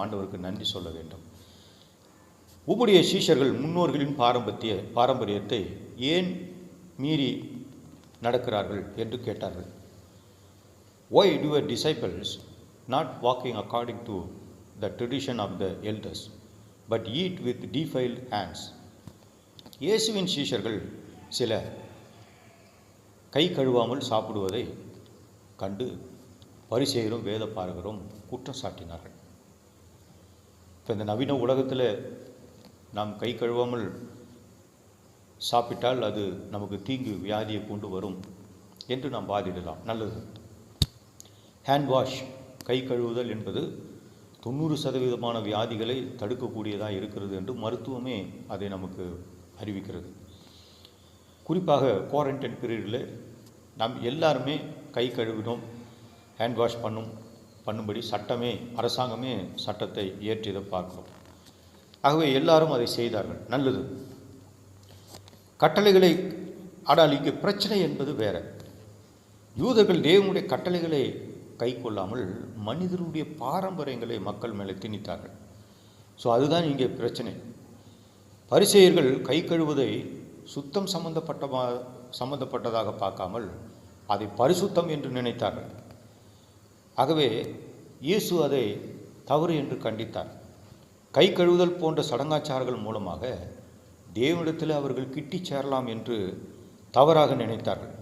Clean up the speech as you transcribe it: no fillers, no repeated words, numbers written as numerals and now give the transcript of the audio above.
ஆண்டவருக்கு நன்றி சொல்ல வேண்டும். உம்முடைய சீஷர்கள் முன்னோர்களின் பாரம்பரியத்தை ஏன் மீறி நடக்கிறார்கள் என்று கேட்டார்கள். Why do your disciples not walking according to the tradition of the elders, but eat with defiled hands? இயேசுவின் சீஷர்கள் சில கை கழுவாமல் சாப்பிடுவதை கண்டு பரிசேயரும் வேத பாரகரும் குற்றம் சாட்டினார்கள். இப்போ இந்த நவீன உலகத்தில் நாம் கை கழுவாமல் சாப்பிட்டால் அது நமக்கு தீங்கு வியாதியை கொண்டு வரும் என்று நாம் வாதிடலாம். நல்லது. ஹேண்ட் வாஷ், கை கழுவுதல் என்பது 90% வியாதிகளை தடுக்கக்கூடியதாக இருக்கிறது என்று மருத்துவமே அதை நமக்கு அறிவிக்கிறது. குறிப்பாக குவாரண்டைன் பீரியடில் நாம் எல்லாருமே கை கழுவினோம், ஹேண்ட் வாஷ் பண்ணும்படி அரசாங்கமே சட்டத்தை இயற்றியதை பார்க்கிறோம். ஆகவே எல்லாரும் அதை செய்தார்கள். நல்லது. கட்டளைகளை, ஆனால் இங்கே பிரச்சனை என்பது வேற. யூதர்கள் தேவனுடைய கட்டளைகளை கை கொள்ளாமல் மனிதருடைய பாரம்பரியங்களை மக்கள் மேலே திணித்தார்கள். ஸோ அதுதான் இங்கே பிரச்சனை. பரிசேயர்கள் கை கழுவுவதை சுத்தம் சம்பந்தப்பட்டதாக பார்க்காமல் அதை பரிசுத்தம் என்று நினைத்தார்கள். ஆகவே இயேசு அதை தவறு என்று கண்டித்தார். கை கழுவுதல் போன்ற சடங்காச்சாரங்கள் மூலமாக தேவனிடத்தில் அவர்கள் கிட்டி சேரலாம் என்று தவறாக நினைத்தார்கள்.